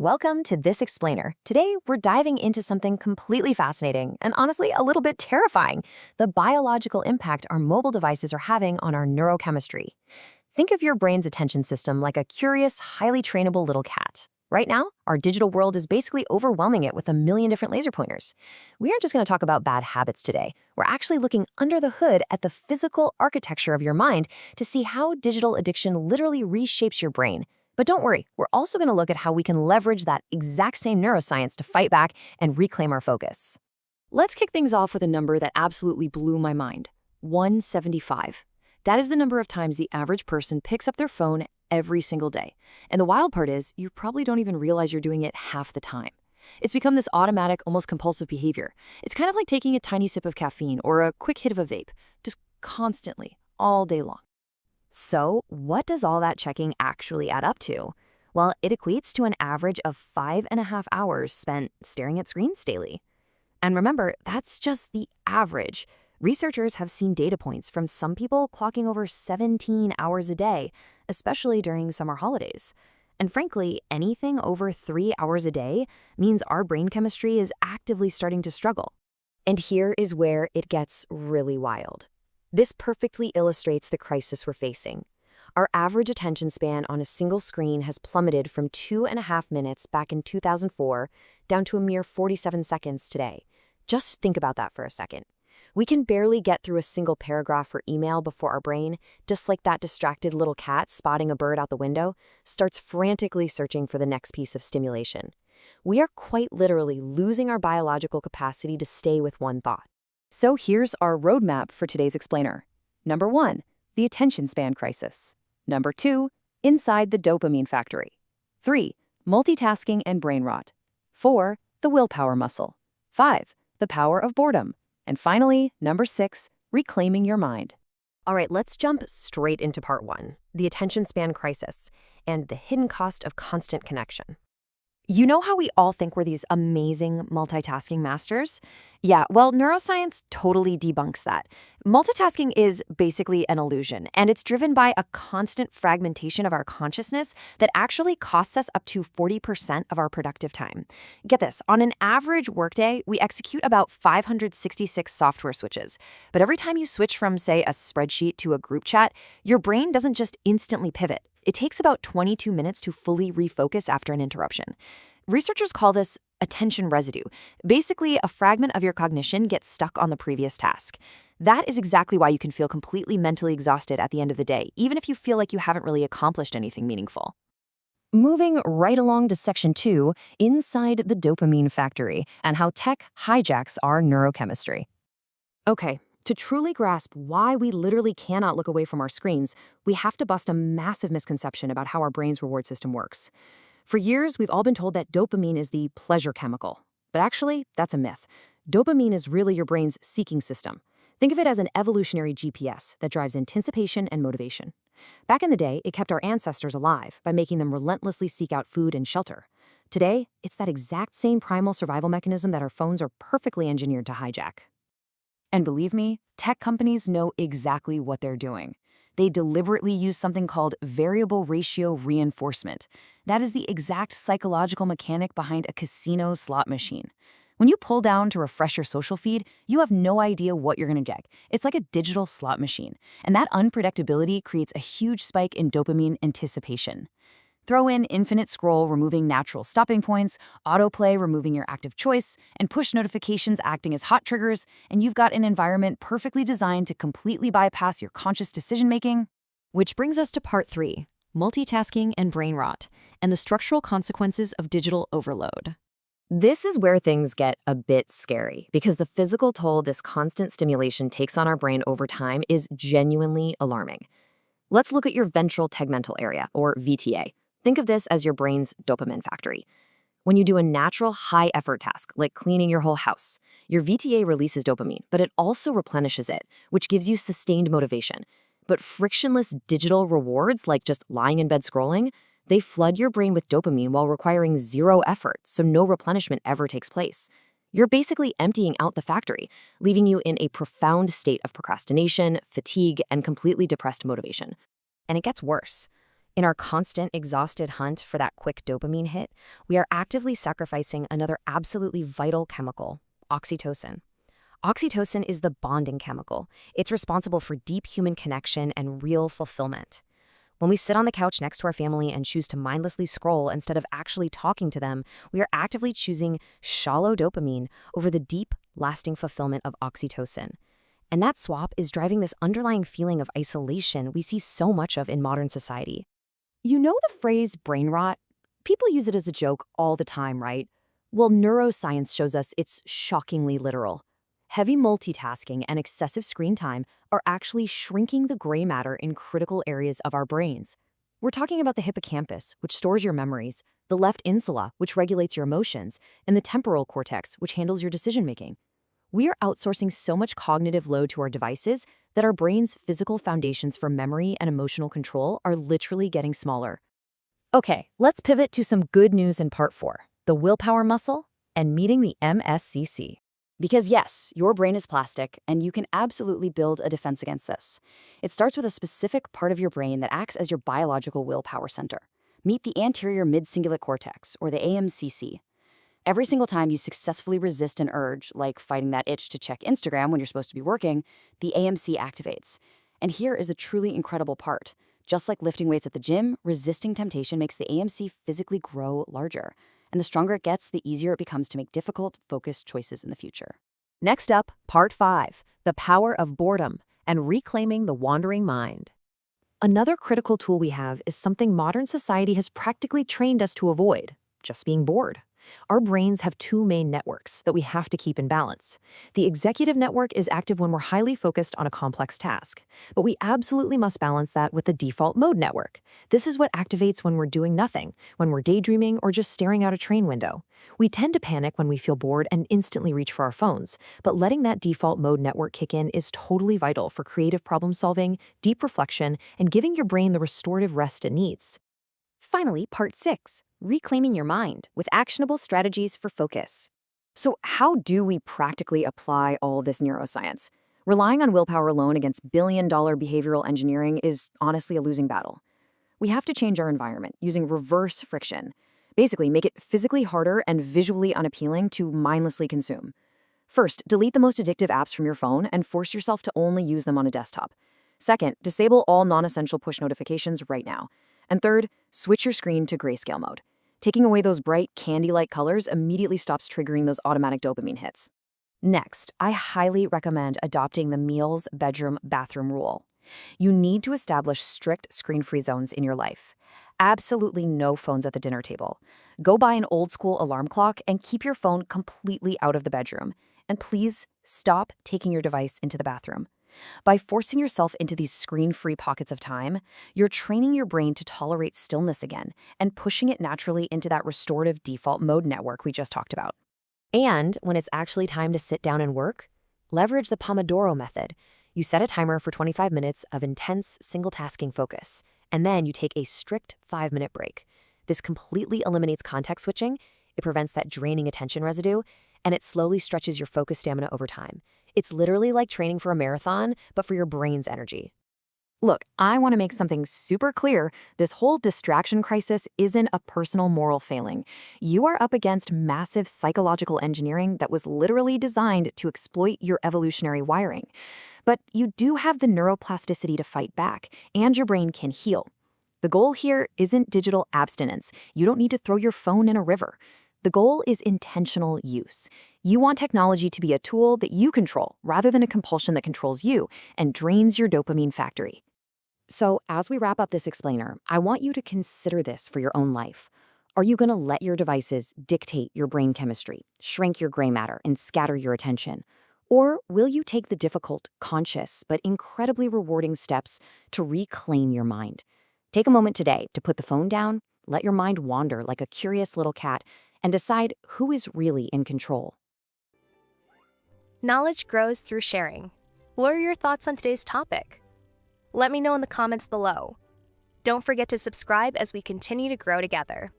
Welcome to This Explainer. Today, we're diving into something completely fascinating and honestly a little bit terrifying, the biological impact our mobile devices are having on our neurochemistry. Think of your brain's attention system like a curious, highly trainable little cat. Right now, our digital world is basically overwhelming it with a million different laser pointers. We aren't just going to talk about bad habits today. We're actually looking under the hood at the physical architecture of your mind to see how digital addiction literally reshapes your brain. But don't worry, we're also going to look at how we can leverage that exact same neuroscience to fight back and reclaim our focus. Let's kick things off with a number that absolutely blew my mind: 175. That is the number of times the average person picks up their phone every single day. And the wild part is, you probably don't even realize you're doing it half the time. It's become this automatic, almost compulsive behavior. It's kind of like taking a tiny sip of caffeine or a quick hit of a vape, just constantly, all day long. So, what does all that checking actually add up to? Well, it equates to an average of 5.5 hours spent staring at screens daily. And remember, that's just the average. Researchers have seen data points from some people clocking over 17 hours a day, especially during summer holidays. And frankly, anything over 3 hours a day means our brain chemistry is actively starting to struggle. And here is where it gets really wild. This perfectly illustrates the crisis we're facing. Our average attention span on a single screen has plummeted from 2.5 minutes back in 2004 down to a mere 47 seconds today. Just think about that for a second. We can barely get through a single paragraph or email before our brain, just like that distracted little cat spotting a bird out the window, starts frantically searching for the next piece of stimulation. We are quite literally losing our biological capacity to stay with one thought. So here's our roadmap for today's explainer. Number 1, the attention span crisis. Number 2, inside the dopamine factory. 3, multitasking and brain rot. 4, the willpower muscle. 5, the power of boredom. And finally, number 6, reclaiming your mind. All right, let's jump straight into part 1, the attention span crisis and the hidden cost of constant connection. You know how we all think we're these amazing multitasking masters? Yeah, well, neuroscience totally debunks that. Multitasking is basically an illusion, and it's driven by a constant fragmentation of our consciousness that actually costs us up to 40% of our productive time. Get this, on an average workday, we execute about 566 software switches. But every time you switch from, say, a spreadsheet to a group chat, your brain doesn't just instantly pivot. It takes about 22 minutes to fully refocus after an interruption. Researchers call this attention residue. Basically, a fragment of your cognition gets stuck on the previous task. That is exactly why you can feel completely mentally exhausted at the end of the day, even if you feel like you haven't really accomplished anything meaningful. Moving right along to section 2, inside the dopamine factory, and how tech hijacks our neurochemistry. Okay. To truly grasp why we literally cannot look away from our screens, we have to bust a massive misconception about how our brain's reward system works. For years, we've all been told that dopamine is the pleasure chemical. But actually, that's a myth. Dopamine is really your brain's seeking system. Think of it as an evolutionary GPS that drives anticipation and motivation. Back in the day, it kept our ancestors alive by making them relentlessly seek out food and shelter. Today, it's that exact same primal survival mechanism that our phones are perfectly engineered to hijack. And believe me, tech companies know exactly what they're doing. They deliberately use something called variable ratio reinforcement. That is the exact psychological mechanic behind a casino slot machine. When you pull down to refresh your social feed, you have no idea what you're going to get. It's like a digital slot machine. And that unpredictability creates a huge spike in dopamine anticipation. Throw in infinite scroll removing natural stopping points, autoplay removing your active choice, and push notifications acting as hot triggers, and you've got an environment perfectly designed to completely bypass your conscious decision-making. Which brings us to part 3, multitasking and brain rot, and the structural consequences of digital overload. This is where things get a bit scary, because the physical toll this constant stimulation takes on our brain over time is genuinely alarming. Let's look at your ventral tegmental area, or VTA. Think of this as your brain's dopamine factory. When you do a natural high-effort task, like cleaning your whole house, your VTA releases dopamine, but it also replenishes it, which gives you sustained motivation. But frictionless digital rewards, like just lying in bed scrolling, they flood your brain with dopamine while requiring zero effort, so no replenishment ever takes place. You're basically emptying out the factory, leaving you in a profound state of procrastination, fatigue, and completely depressed motivation. And it gets worse. In our constant, exhausted hunt for that quick dopamine hit, we are actively sacrificing another absolutely vital chemical, oxytocin. Oxytocin is the bonding chemical. It's responsible for deep human connection and real fulfillment. When we sit on the couch next to our family and choose to mindlessly scroll instead of actually talking to them, we are actively choosing shallow dopamine over the deep, lasting fulfillment of oxytocin. And that swap is driving this underlying feeling of isolation we see so much of in modern society. You know the phrase brain rot? People use it as a joke all the time, right? Well, neuroscience shows us it's shockingly literal. Heavy multitasking and excessive screen time are actually shrinking the gray matter in critical areas of our brains. We're talking about the hippocampus, which stores your memories, the left insula, which regulates your emotions, and the temporal cortex, which handles your decision-making. We are outsourcing so much cognitive load to our devices that our brain's physical foundations for memory and emotional control are literally getting smaller. Okay, let's pivot to some good news in part 4, the willpower muscle and meeting the AMCC. Because yes, your brain is plastic, and you can absolutely build a defense against this. It starts with a specific part of your brain that acts as your biological willpower center. Meet the anterior mid-cingulate cortex, or the AMCC. Every single time you successfully resist an urge, like fighting that itch to check Instagram when you're supposed to be working, the AMC activates. And here is the truly incredible part. Just like lifting weights at the gym, resisting temptation makes the AMC physically grow larger. And the stronger it gets, the easier it becomes to make difficult, focused choices in the future. Next up, part 5, the power of boredom and reclaiming the wandering mind. Another critical tool we have is something modern society has practically trained us to avoid, just being bored. Our brains have two main networks that we have to keep in balance. The executive network is active when we're highly focused on a complex task, but we absolutely must balance that with the default mode network. This is what activates when we're doing nothing, when we're daydreaming or just staring out a train window. We tend to panic when we feel bored and instantly reach for our phones, but letting that default mode network kick in is totally vital for creative problem solving, deep reflection, and giving your brain the restorative rest it needs. Finally, part 6, reclaiming your mind with actionable strategies for focus. So how do we practically apply all this neuroscience? Relying on willpower alone against billion-dollar behavioral engineering is honestly a losing battle. We have to change our environment using reverse friction. Basically, make it physically harder and visually unappealing to mindlessly consume. First, delete the most addictive apps from your phone and force yourself to only use them on a desktop. Second, disable all non-essential push notifications right now. And third, switch your screen to grayscale mode. Taking away those bright, candy-like colors immediately stops triggering those automatic dopamine hits. Next, I highly recommend adopting the meals, bedroom, bathroom rule. You need to establish strict screen-free zones in your life. Absolutely no phones at the dinner table. Go buy an old-school alarm clock and keep your phone completely out of the bedroom. And please stop taking your device into the bathroom. By forcing yourself into these screen-free pockets of time, you're training your brain to tolerate stillness again and pushing it naturally into that restorative default mode network we just talked about. And when it's actually time to sit down and work, leverage the Pomodoro method. You set a timer for 25 minutes of intense single-tasking focus, and then you take a strict 5-minute break. This completely eliminates context switching, it prevents that draining attention residue, and it slowly stretches your focus stamina over time. It's literally like training for a marathon, but for your brain's energy. Look, I want to make something super clear. This whole distraction crisis isn't a personal moral failing. You are up against massive psychological engineering that was literally designed to exploit your evolutionary wiring. But you do have the neuroplasticity to fight back, and your brain can heal. The goal here isn't digital abstinence. You don't need to throw your phone in a river. The goal is intentional use. You want technology to be a tool that you control rather than a compulsion that controls you and drains your dopamine factory. So as we wrap up this explainer, I want you to consider this for your own life. Are you going to let your devices dictate your brain chemistry, shrink your gray matter, and scatter your attention? Or will you take the difficult, conscious, but incredibly rewarding steps to reclaim your mind? Take a moment today to put the phone down, let your mind wander like a curious little cat, and decide who is really in control. Knowledge grows through sharing. What are your thoughts on today's topic? Let me know in the comments below. Don't forget to subscribe as we continue to grow together.